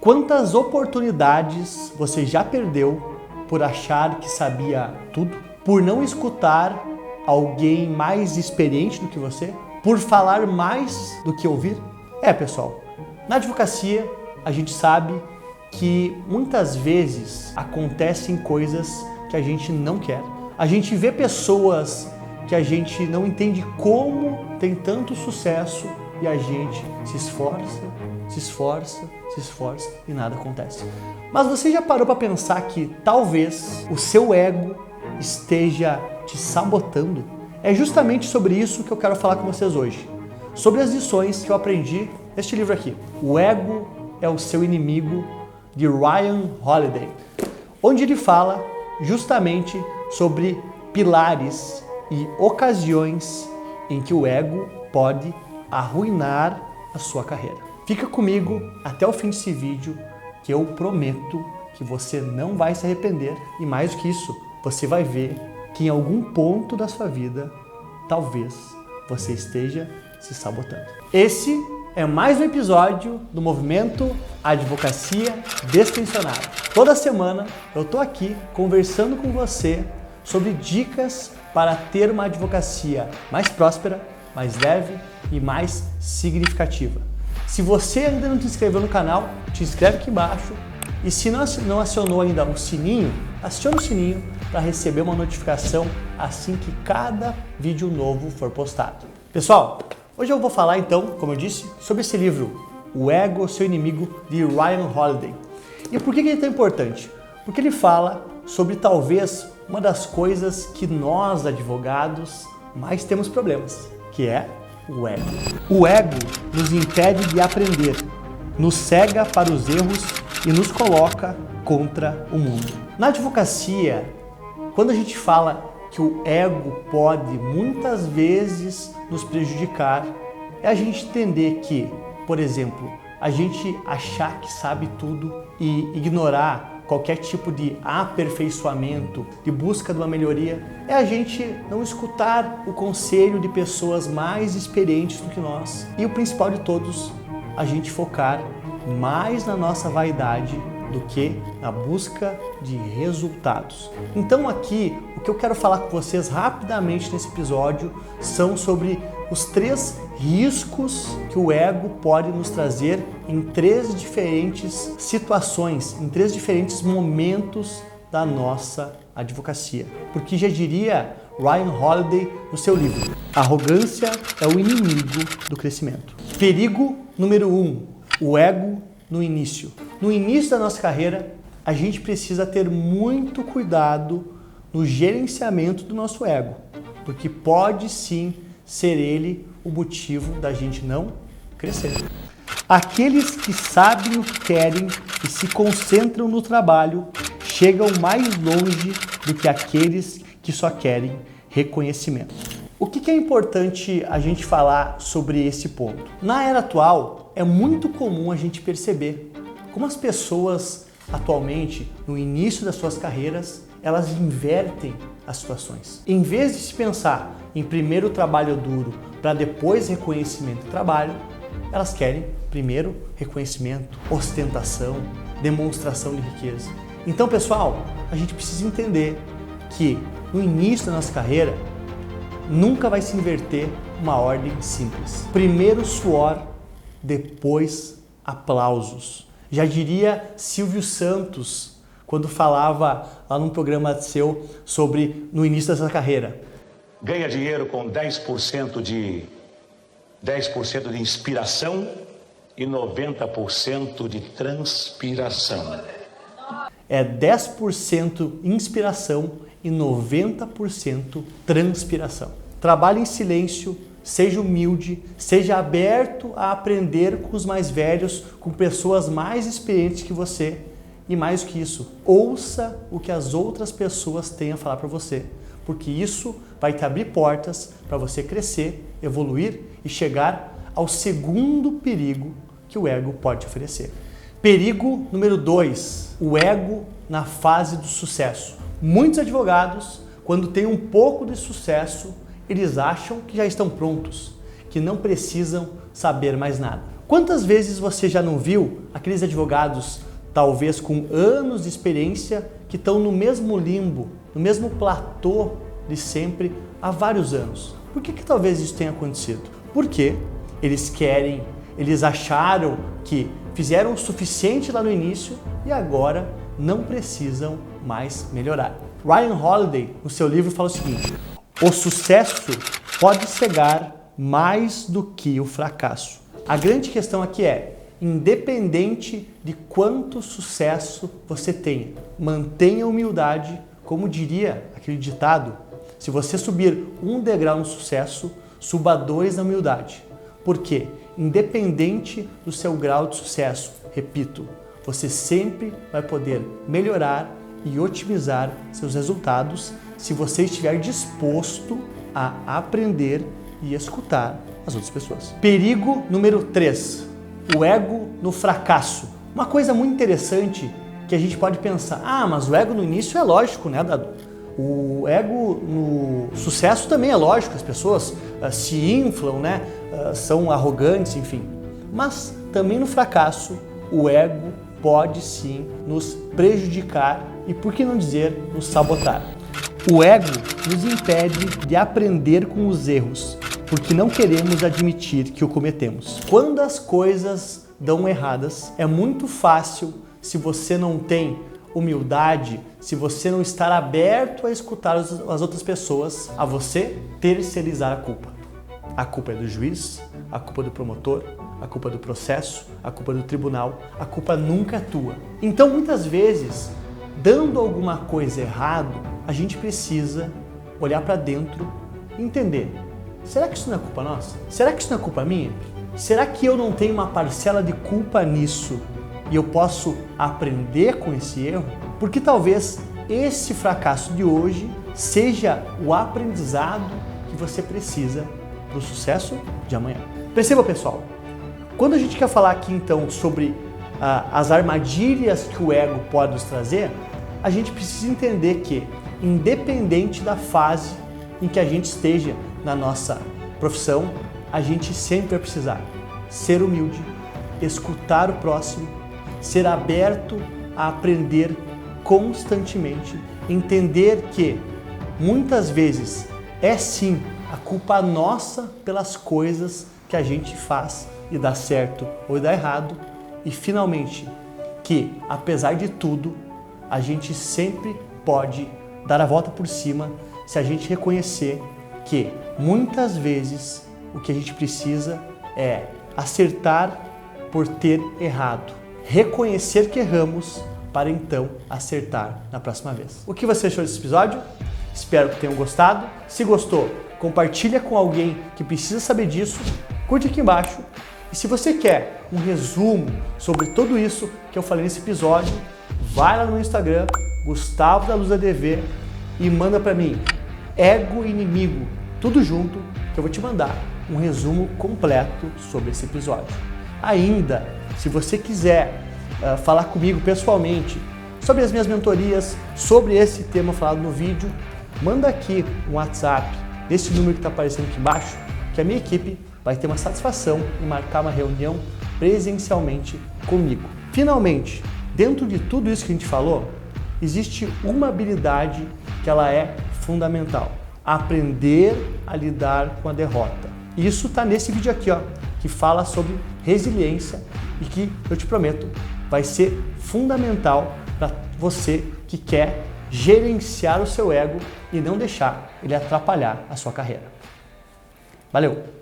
Quantas oportunidades você já perdeu por achar que sabia tudo? Por não escutar alguém mais experiente do que você? Por falar mais do que ouvir? Pessoal, na advocacia a gente sabe que muitas vezes acontecem coisas que a gente não quer. A gente vê pessoas que a gente não entende como tem tanto sucesso e a gente se esforça e nada acontece. Mas você já parou para pensar que talvez o seu ego esteja te sabotando? É justamente sobre isso que eu quero falar com vocês hoje. Sobre as lições que eu aprendi neste livro aqui. O Ego é o Seu Inimigo, de Ryan Holiday, onde ele fala justamente sobre pilares e ocasiões em que o ego pode arruinar a sua carreira. Fica comigo até o fim desse vídeo que eu prometo que você não vai se arrepender e mais do que isso, você vai ver que em algum ponto da sua vida, talvez você esteja se sabotando. Esse é mais um episódio do Movimento Advocacia Destensionada. Toda semana eu tô aqui conversando com você sobre dicas para ter uma advocacia mais próspera, mais leve e mais significativa. Se você ainda não se inscreveu no canal, te inscreve aqui embaixo e se não acionou ainda o sininho, aciona o sininho para receber uma notificação assim que cada vídeo novo for postado. Pessoal, hoje eu vou falar então, como eu disse, sobre esse livro, O Ego, Seu Inimigo, de Ryan Holiday. E por que ele é tão importante? Porque ele fala sobre talvez uma das coisas que nós, advogados, mais temos problemas, que é o ego. O ego nos impede de aprender, nos cega para os erros e nos coloca contra o mundo. Na advocacia, quando a gente fala que o ego pode muitas vezes nos prejudicar, é a gente entender que, por exemplo, a gente achar que sabe tudo e ignorar qualquer tipo de aperfeiçoamento, de busca de uma melhoria, é a gente não escutar o conselho de pessoas mais experientes do que nós. E o principal de todos, a gente focar mais na nossa vaidade do que na busca de resultados. Então aqui, o que eu quero falar com vocês rapidamente nesse episódio são sobre os 3 riscos que o ego pode nos trazer em 3 diferentes situações, em 3 diferentes momentos da nossa advocacia. Porque já diria Ryan Holiday no seu livro, Arrogância é o inimigo do crescimento. Perigo número 1, o ego no início. No início da nossa carreira, a gente precisa ter muito cuidado no gerenciamento do nosso ego, porque pode sim ser ele o motivo da gente não crescer. Aqueles que sabem o que querem e se concentram no trabalho chegam mais longe do que aqueles que só querem reconhecimento. O que é importante a gente falar sobre esse ponto? Na era atual, é muito comum a gente perceber como as pessoas atualmente, no início das suas carreiras, elas invertem as situações. Em vez de se pensar em primeiro trabalho duro para depois reconhecimento do trabalho, elas querem primeiro reconhecimento, ostentação, demonstração de riqueza. Então, pessoal, a gente precisa entender que no início da nossa carreira nunca vai se inverter uma ordem simples. Primeiro suor, depois aplausos. Já diria Silvio Santos quando falava lá num programa seu sobre no início da sua carreira. Ganha dinheiro com 10% de inspiração e 90% de transpiração. É 10% inspiração e 90% transpiração. Trabalhe em silêncio, seja humilde, seja aberto a aprender com os mais velhos, com pessoas mais experientes que você. E mais do que isso, ouça o que as outras pessoas têm a falar para você, porque isso vai te abrir portas para você crescer, evoluir e chegar ao segundo perigo que o ego pode te oferecer. Perigo número 2, o ego na fase do sucesso. Muitos advogados, quando têm um pouco de sucesso, eles acham que já estão prontos, que não precisam saber mais nada. Quantas vezes você já não viu aqueles advogados talvez com anos de experiência que estão no mesmo limbo, no mesmo platô de sempre há vários anos. Por que talvez isso tenha acontecido? Porque eles acharam que fizeram o suficiente lá no início e agora não precisam mais melhorar. Ryan Holiday, no seu livro, fala o seguinte: o sucesso pode cegar mais do que o fracasso. A grande questão aqui é, independente de quanto sucesso você tenha, mantenha a humildade, como diria aquele ditado, se você subir um degrau no sucesso, suba 2 na humildade. Porque, independente do seu grau de sucesso, repito, você sempre vai poder melhorar e otimizar seus resultados se você estiver disposto a aprender e escutar as outras pessoas. Perigo número 3, o ego no fracasso. Uma coisa muito interessante que a gente pode pensar, mas o ego no início é lógico, né, Dado? O ego no sucesso também é lógico, as pessoas se inflam, né, são arrogantes, enfim. Mas também no fracasso, o ego pode sim nos prejudicar e, por que não dizer, nos sabotar. O ego nos impede de aprender com os erros, porque não queremos admitir que o cometemos. Quando as coisas dão erradas, é muito fácil, se você não tem humildade, se você não estar aberto a escutar as outras pessoas, a você terceirizar a culpa. A culpa é do juiz, a culpa é do promotor, a culpa é do processo, a culpa é do tribunal, a culpa nunca é tua. Então, muitas vezes, dando alguma coisa errado, a gente precisa olhar para dentro e entender: será que isso não é culpa nossa? Será que isso não é culpa minha? Será que eu não tenho uma parcela de culpa nisso e eu posso aprender com esse erro? Porque talvez esse fracasso de hoje seja o aprendizado que você precisa para o sucesso de amanhã. Perceba, pessoal, quando a gente quer falar aqui então sobre as armadilhas que o ego pode nos trazer, a gente precisa entender que, independente da fase em que a gente esteja na nossa profissão, a gente sempre vai precisar ser humilde, escutar o próximo, ser aberto a aprender constantemente, entender que muitas vezes é sim a culpa nossa pelas coisas que a gente faz e dá certo ou dá errado, e finalmente que, apesar de tudo, a gente sempre pode dar a volta por cima se a gente reconhecer que muitas vezes o que a gente precisa é acertar por ter errado, reconhecer que erramos para então acertar na próxima vez. O que você achou desse episódio? Espero que tenham gostado. Se gostou, compartilha com alguém que precisa saber disso, curte aqui embaixo. E se você quer um resumo sobre tudo isso que eu falei nesse episódio, vai lá no Instagram, Gustavo da Luz ADV, e manda para mim, ego inimigo, tudo junto, que eu vou te mandar um resumo completo sobre esse episódio. Ainda, se você quiser falar comigo pessoalmente sobre as minhas mentorias, sobre esse tema falado no vídeo, manda aqui um WhatsApp desse número que está aparecendo aqui embaixo, que a minha equipe vai ter uma satisfação em marcar uma reunião presencialmente comigo. Finalmente, dentro de tudo isso que a gente falou, existe uma habilidade que ela é fundamental: aprender a lidar com a derrota. Isso está nesse vídeo aqui, que fala sobre resiliência e que, eu te prometo, vai ser fundamental para você que quer gerenciar o seu ego e não deixar ele atrapalhar a sua carreira. Valeu!